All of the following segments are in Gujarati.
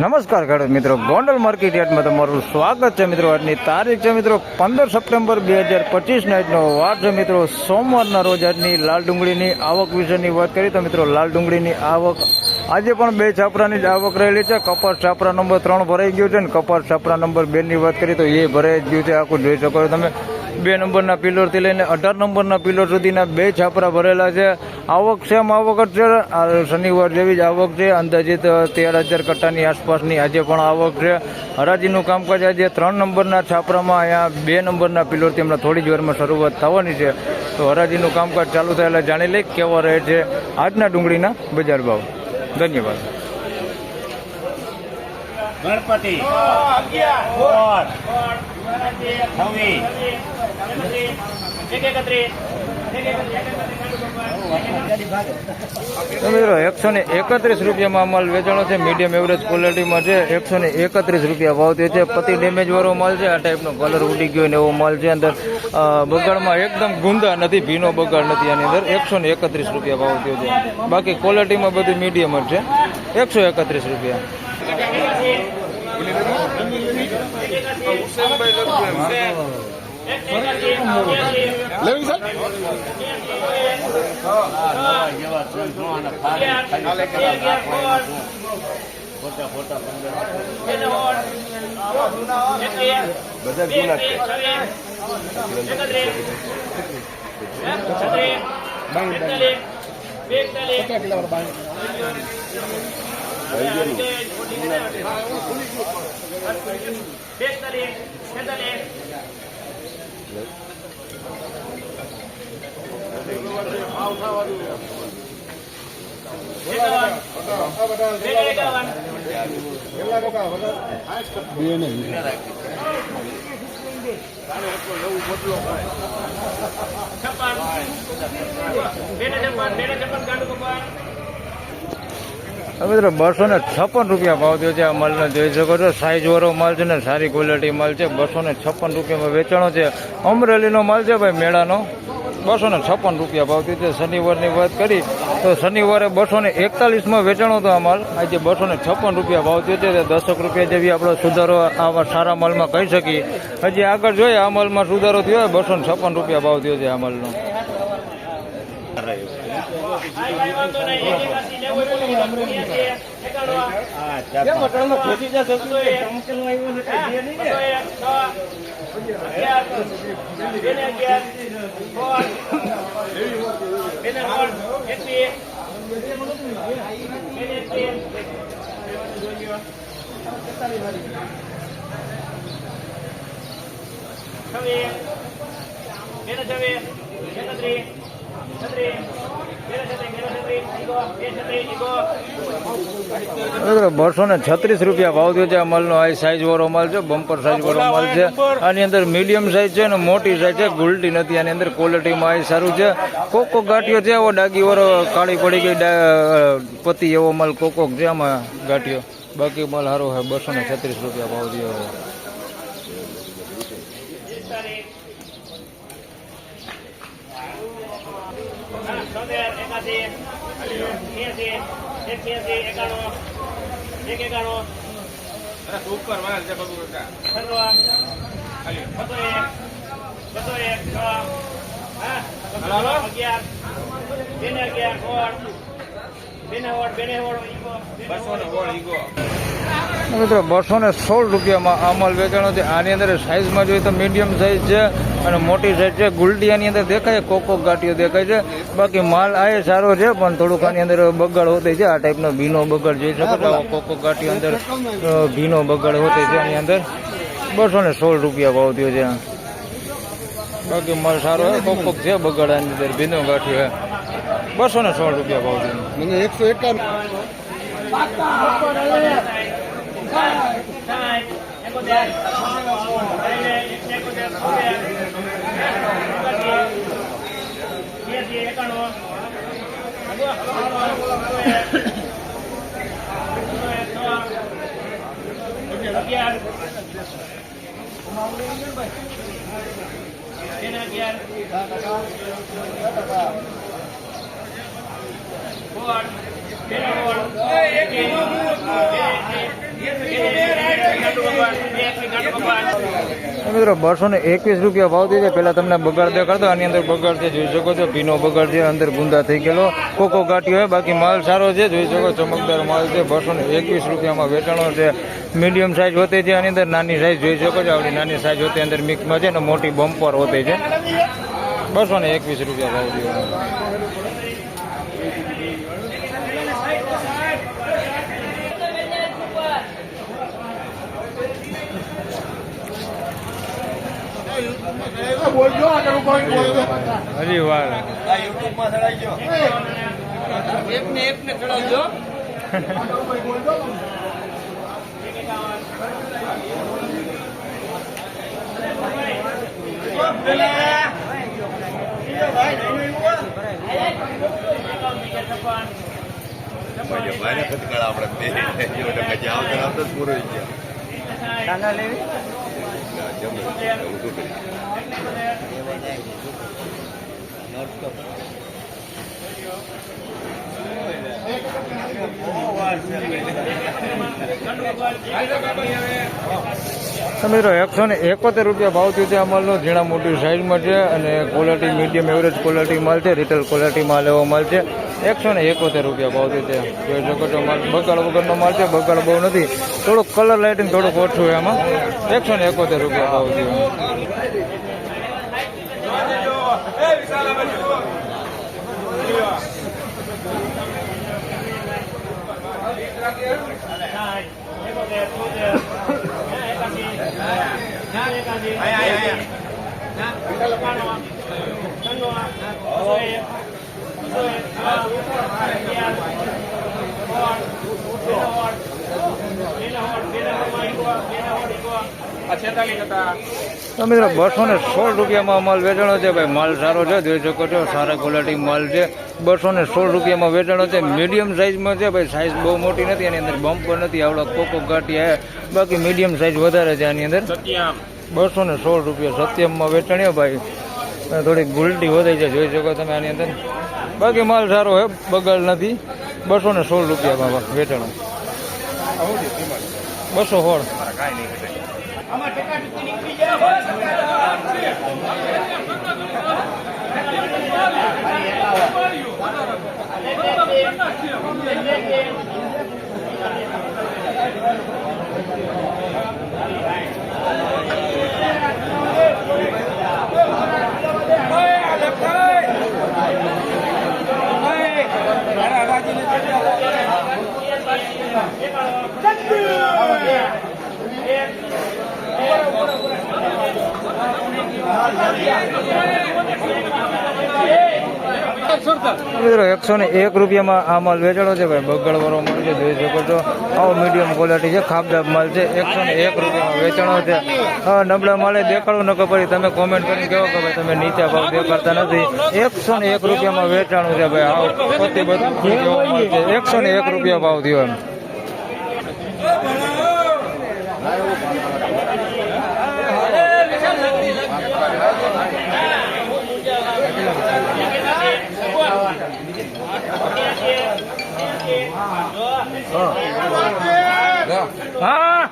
નમસ્કાર ખેડૂત મિત્રો, ગોંડલ માર્કેટ યાર્ડમાં તમારું સ્વાગત છે મિત્રો. આજની તારીખ છે મિત્રો 15 સપ્ટેમ્બર 2025 આજનો વાર છે મિત્રો સોમવારના રોજ. આજની લાલ ડુંગળીની આવક વિશેની વાત કરીએ તો મિત્રો લાલ ડુંગળીની આવક આજે પણ 2 છાપરાની જ આવક રહેલી છે. કપાસ છાપરા નંબર 3 ભરાઈ ગયું છે ને કપાસ છાપરા નંબર 2 ની વાત કરીએ તો એ ભરાઈ ગયું છે. આખું જોઈ શકો છો તમે. 2 નંબરના પિલોરથી લઈને 18 નંબરના પિલોર સુધીના 2 છાપરા ભરેલા છે. આવક સેમ આવક જ છે. શનિવાર જેવી જ આવક છે. અંદાજિત 13,000 કટ્ટાની આસપાસની આજે પણ આવક છે. હરાજીનું કામકાજ આજે 3 નંબરના છાપરામાં અહીંયા 2 નંબરના પિલોરથી હમણાં થોડી જ વારમાં શરૂઆત થવાની છે. તો હરાજીનું કામકાજ ચાલુ થાય એટલે જાણી લઈ કેવા રહે છે આજના ડુંગળીના બજાર ભાવ. ધન્યવાદ. ગણપતિ મિત્રો 131 રૂપિયામાં માલ વેચાણો છે. મીડિયમ એવરેજ ક્વોલિટીમાં છે. 131 રૂપિયા ભાવ થયો છે. પતિ ડેમેજ વાળો માલ છે. આ ટાઈપનો કલર ઉડી ગયો ને એવો માલ છે. અંદર બગાડમાં એકદમ ગુંદા નથી, ભીનો બગાડ નથી. આની અંદર 131 રૂપિયા ભાવ થયો છે. બાકી ક્વોલિટીમાં બધું મીડિયમ જ છે. 131 રૂપિયા. મિત્રો 256 રૂપિયા ભાવ થયો છે. આ માલનો જોઈ શકો છો. સાઈઝ વાળો માલ છે ને સારી ક્વોલિટી માલ છે. 256 રૂપિયામાં વેચાણો છે. અમરેલીનો માલ છે ભાઈ, મેળાનો. 256 રૂપિયા ભાવ થયો છે. શનિવારની વાત કરી તો શનિવારે 241માં વેચાણો હતો આ માલ. આજે 256 રૂપિયા ભાવ થયો છે. 10 રૂપિયા જેવી આપણો સુધારો આવા સારા માલમાં કહી શકીએ. હજી આગળ જોઈએ આ માલમાં સુધારો થયો. 256 રૂપિયા ભાવ થયો છે આ માલનો. બસો ને 36 રૂપિયા ભાવ થયો છે આ માલનો. આ સાઈઝ વાળો માલ છે, બમ્પર સાઈઝ વાળો માલ છે. આની અંદર મીડિયમ સાઈઝ છે અને મોટી સાઈઝ છે. ગુલટી નથી આની અંદર. ક્વોલિટીમાં આ સારું છે. કોકો ગાંઠિયો છે એવો ડાગી વાળો, કાળી પડી ગઈ પતિ એવો માલ કોકોક છે આમાં ગાંઠિયો. બાકી માલ સારો છે. 236 રૂપિયા ભાવ થયો છે. મિત્રો 216 રૂપિયામાં આ માલ વેચાણો છે. આની અંદર સાઈઝમાં જોઈએ તો મીડિયમ સાઈઝ છે અને મોટી સાઈઝ છે. ગુલટીયાની અંદર દેખાય, કોકો ગાંઠિયો દેખાય છે. બાકી માલ આ સારો છે પણ થોડુંક આની અંદર બગાડ હોતે છે. આ ટાઈપનો ભીનો બગાડ જોઈ શકો છો. કોકો ગાંઠિયો અંદર ભીનો બગાડ હોતે છે. આની અંદર 216 રૂપિયા ભાવ થયો છે. બાકી માલ સારો છે. કોકો છે બગાડ આની અંદર, ભીનો ગાંઠિયો છે. 216 રૂપિયા ભાવ થયો. મને 151 11 મિત્રો 221 રૂપિયા ભાવ થઈ જાય. પહેલા તમને બગાડ દેખાડતો, આની અંદર બગાડ છે, જોઈ શકો છો. ભીનો બગાડ છે, અંદર ગુંદા થઈ ગયેલો કોકો ગાંઠિયો હોય. બાકી માલ સારો છે, જોઈ શકો ચમકદાર માલ છે. 221 રૂપિયામાં વેચાણો છે. મીડિયમ સાઇઝ હોતે છે, આની અંદર નાની સાઇઝ જોઈ શકો છો. આવડી નાની સાઇઝ હોતી અંદર મિક્સમાં છે ને મોટી બમ્પર હોતે છે. 221 રૂપિયા ભાવ થયો. હજી વાર મિત્રો 171 રૂપિયા ભાવ થયો છે. આ માલનો ઝીણા મોટી સાઈઝમાં છે અને ક્વોલિટી મીડિયમ એવરેજ ક્વોલિટી માલ છે. રિટેલ ક્વોલિટી માલ એવો માલ છે. 171 રૂપિયા ભાવ થયો છે. જોઈ શકો છો માલ બગાડ વગરનો માલ છે. બગાડ બહુ નથી, થોડુંક કલર લાઇટિંગ થોડુંક ઓછું એમાં. 171 રૂપિયા ભાવ થયો. તો મિત્રો 216 રૂપિયામાં માલ વેચાણો છે. ભાઈ માલ સારો છે, જોઈ શકો છો. સારા ક્વોલિટી માલ છે. 216 રૂપિયામાં વેચાણો છે. મીડિયમ સાઇઝમાં છે. ભાઈ સાઇઝ બહુ મોટી નથી, એની અંદર બમ્પ પણ નથી. આવડો કોકો ગાંઠિયા બાકી મીડિયમ સાઇઝ વધારે છે આની અંદર. 216 રૂપિયા સત્યમમાં વેચાણ્યો. ભાઈ થોડીક ગુલટી વધારી છે, જોઈ શકો તમે આની અંદર. બાકી માલ સારો છે, બગાડ નથી. 216 રૂપિયામાં વેચાણો. 216. મિત્રો 101 રૂપિયામાં આ માલ વેચાણો છે. ભાઈ બગડવાળો માલ છે, જોઈ શકો છો. આવો મીડિયમ ક્વોલિટી છે, ખાબદાબ માલ છે. 101 રૂપિયામાં વેચાણો છે. હા, નબળા માલે દેખાડો ન ખબર, તમે કોમેન્ટ કરીને કહો કે ભાઈ તમે નીચા ભાવ દેખાડતા નથી. 101 રૂપિયામાં વેચાણું છે. ભાઈ આવો પતિ બધું કેવો માલ છે. 101 રૂપિયા ભાવ થયો એમ. હા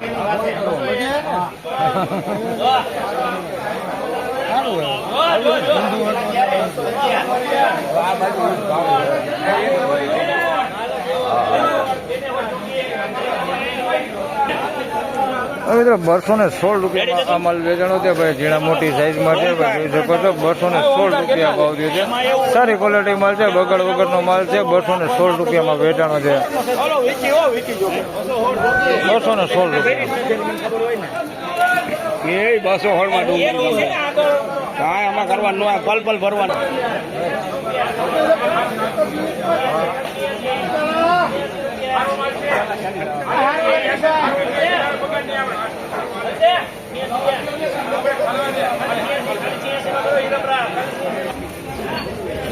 મિત્રો 216 રૂપિયામાં આ માલ વેચાણો છે. ભાઈ ઝીણા મોટી સાઈઝમાં છે. ભાઈ જોઈ શકો છો. 216 રૂપિયા ભાવ થયો છે. સારી ક્વોલિટી માલ છે, બગાડ વગરનો માલ છે. 216 રૂપિયામાં વેચાણો છે. 216 રૂપિયા. આમાં કરવાનું પલ પલ ભરવાનું.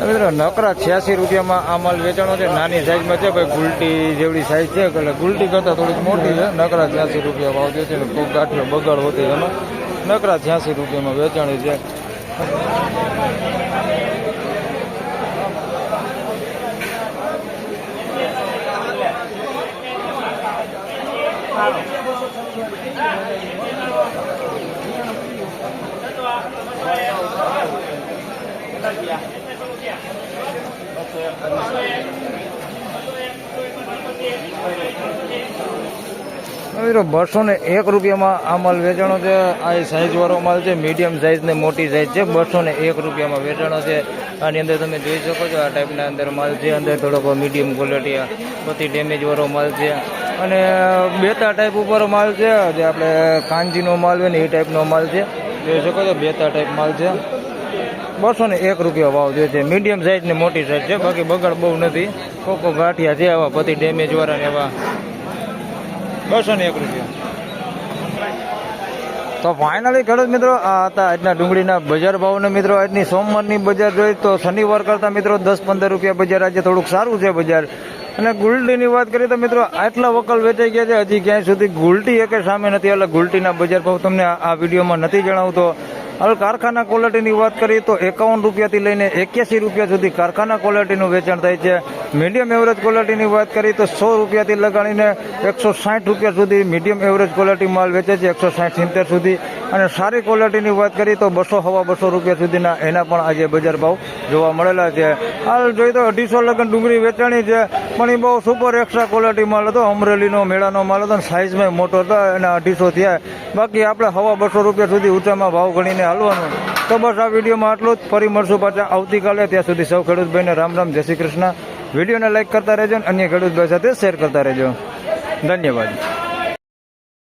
મિત્રો નકરા 86 રૂપિયામાં આ માલ વેચાણો છે. નાની સાઈઝમાં છે. ભાઈ ગુલટી જેવડી સાઈઝ છે, એટલે ગુલટી કરતાં થોડીક મોટી છે. નકરા 86 રૂપિયા ભાવ છે. ખૂબ ગાંઠિયો બગાડ હોતી એમાં. નકરા 86 રૂપિયામાં વેચાણી છે. મિત્રો 201 રૂપિયામાં આ માલ વેચાણો છે. આ સાઈઝ વાળો માલ છે, મીડિયમ સાઈઝ ને મોટી સાઈઝ છે. 201 રૂપિયામાં વેચાણો છે. આની અંદર તમે જોઈ શકો છો આ ટાઈપના અંદર માલ છે. અંદર થોડોક મીડિયમ ક્વોલિટી પછી ડેમેજ વાળો માલ છે અને બેતા ટાઈપ ઉપર માલ છે. જે આપણે કાંજીનો માલ હોય ને એ ટાઈપનો માલ છે. જોઈ શકો છો બેતા ટાઈપ માલ છે. 201 રૂપિયા ભાવ જે છે. મીડિયમ સાઈઝ ને મોટી સાઈઝ છે. બાકી બગાડ બહુ નથી. કોકો ગાંઠિયા છે આવા પછી ડેમેજ વાળા ને એવા 201 રૂપિયા. તો ફાઇનલી ખેડૂત મિત્રો આ હતા આજના ડુંગળીના બજાર ભાવને. મિત્રો આજની સોમવારની બજાર જોઈ તો શનિવાર કરતા મિત્રો 10-15 રૂપિયા બજાર આજે થોડુંક સારું છે બજાર. અને ગુલટીની વાત કરીએ તો મિત્રો આટલા વકલ વેચાઈ ગયા છે. હજી ક્યાંય સુધી ગુલટી એકે સામે નથી. એટલે ગુલટીના બજાર ભાવ તમને આ વિડીયોમાં નથી જણાવતો. હવે કારખાના ક્વોલિટીની વાત કરીએ તો 51 રૂપિયાથી લઈને 81 રૂપિયા સુધી કારખાના ક્વોલિટીનું વેચાણ થાય છે. મીડિયમ એવરેજ ક્વોલિટીની વાત કરીએ તો 100 રૂપિયાથી લગાડીને 160 રૂપિયા સુધી મીડિયમ એવરેજ ક્વોલિટી માલ વેચે છે. 160-70 સુધી. અને સારી ક્વોલિટીની વાત કરીએ તો 200-250 રૂપિયા સુધીના એના પણ આજે બજાર ભાવ જોવા મળેલા છે. હાલ જોઈએ તો 250 લગન ડુંગળી વેચાણી છે. પણ એ બહુ સુપર એક્સ્ટ્રા ક્વોલિટી માલ હતો. અમરેલીનો મેળાનો માલ હતો. સાઇઝમાં મોટો હતો. એના 250 થયા. બાકી આપણે 250 રૂપિયા સુધી ઊંચામાં ભાવ ગણીને હાલવાનું. તો બસ આ વિડીયોમાં આટલું જ. ફરી મળશું પાછા આવતીકાલે. ત્યાં સુધી સૌ ખેડૂતભાઈને રામ રામ, જય શ્રી કૃષ્ણ. વિડીયોને લાઈક કરતા રહેજો અને અન્ય ખેડૂતભાઈ સાથે શેર કરતા રહેજો. ધન્યવાદ.